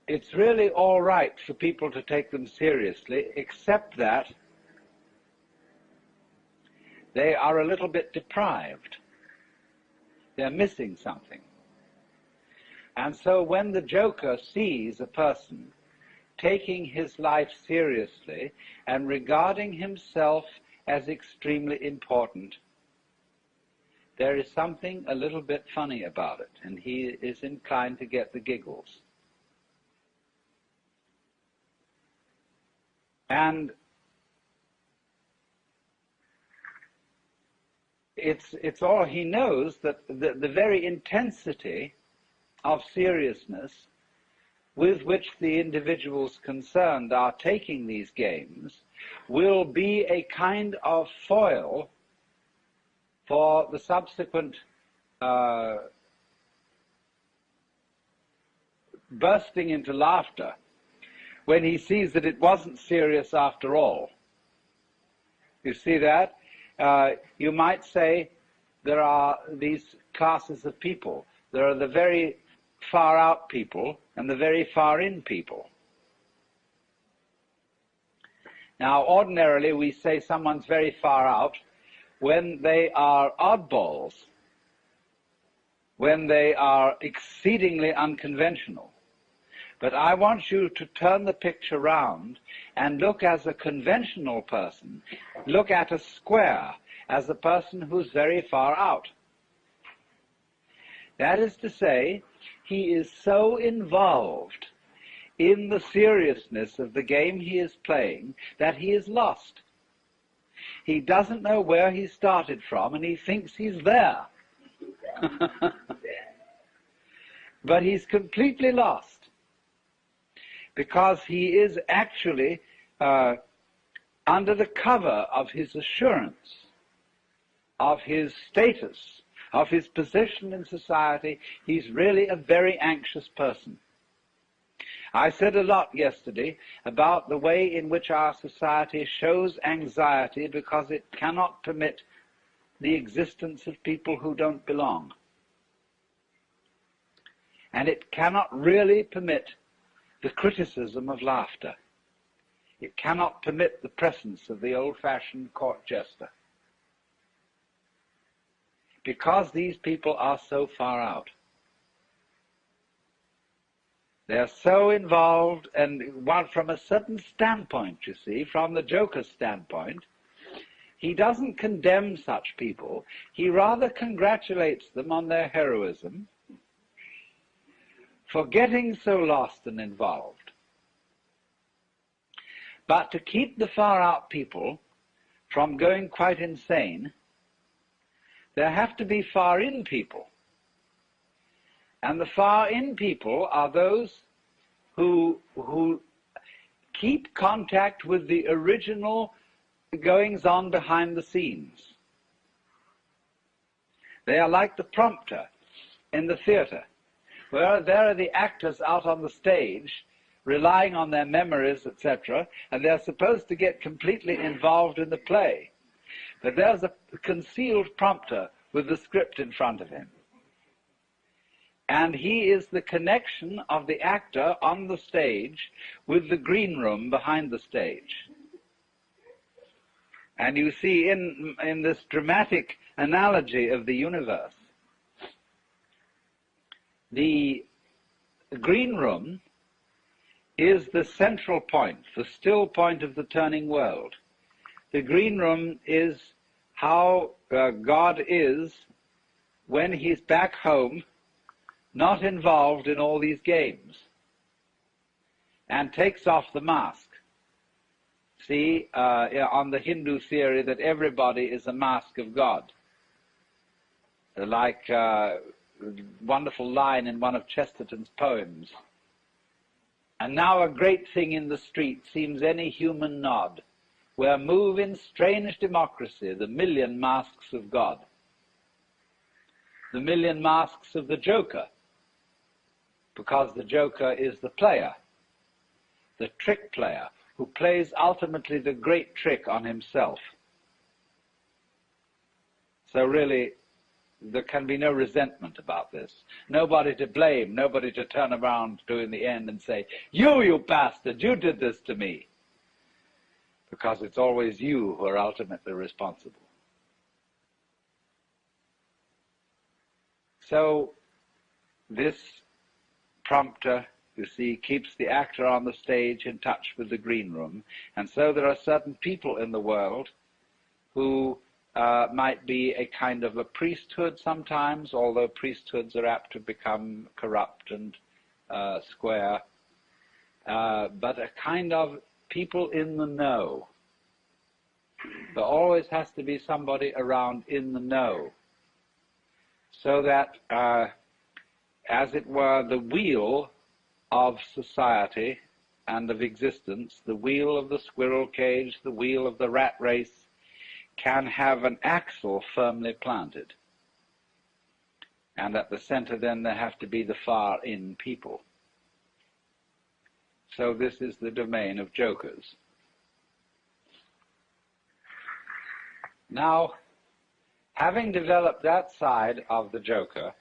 it's really all right for people to take them seriously, except that they are a little bit deprived. They're missing something. And so when the joker sees a person taking his life seriously and regarding himself as extremely important, there is something a little bit funny about it, and he is inclined to get the giggles. And it's all, he knows that the very intensity of seriousness with which the individuals concerned are taking these games will be a kind of foil for the subsequent bursting into laughter when he sees that it wasn't serious after all. You see that? You might say there are these classes of people. There are the very far out people and the very far in people. Now, ordinarily we say someone's very far out when they are oddballs, when they are exceedingly unconventional. But I want you to turn the picture round and look as a conventional person, look at a square as a person who's very far out. That is to say, he is so involved in the seriousness of the game he is playing that he is lost. He doesn't know where he started from, and he thinks he's there. But he's completely lost, because he is actually under the cover of his assurance, of his status, of his position in society. He's really a very anxious person. I said a lot yesterday about the way in which our society shows anxiety because it cannot permit the existence of people who don't belong. And it cannot really permit the criticism of laughter. It cannot permit the presence of the old-fashioned court jester. Because these people are so far out. They're so involved, and from a certain standpoint, you see, from the joker's standpoint, he doesn't condemn such people. He rather congratulates them on their heroism for getting so lost and involved. But to keep the far-out people from going quite insane, there have to be far-in people. And the far-in people are those who keep contact with the original goings-on behind the scenes. They are like the prompter in the theater, where there are the actors out on the stage relying on their memories, etc., and they're supposed to get completely involved in the play. But there's a concealed prompter with the script in front of him. And he is the connection of the actor on the stage with the green room behind the stage. And you see in this dramatic analogy of the universe, the green room is the central point, the still point of the turning world. The green room is how God is when he's back home, not involved in all these games, and takes off the mask. See, on the Hindu theory that everybody is a mask of God. Like a wonderful line in one of Chesterton's poems. And now a great thing in the street seems any human nod, where move in strange democracy the million masks of God. The million masks of the joker, because the joker is the player, the trick player, who plays ultimately the great trick on himself. So really, there can be no resentment about this. Nobody to blame, nobody to turn around to in the end and say, you bastard, you did this to me. Because it's always you who are ultimately responsible. So this prompter, you see, keeps the actor on the stage in touch with the green room. And so there are certain people in the world who might be a kind of a priesthood sometimes, although priesthoods are apt to become corrupt and square, but a kind of people in the know. There always has to be somebody around in the know, so that, as it were, the wheel of society and of existence, the wheel of the squirrel cage, the wheel of the rat race, can have an axle firmly planted. And at the center then there have to be the far in people. So this is the domain of jokers. Now, having developed that side of the joker,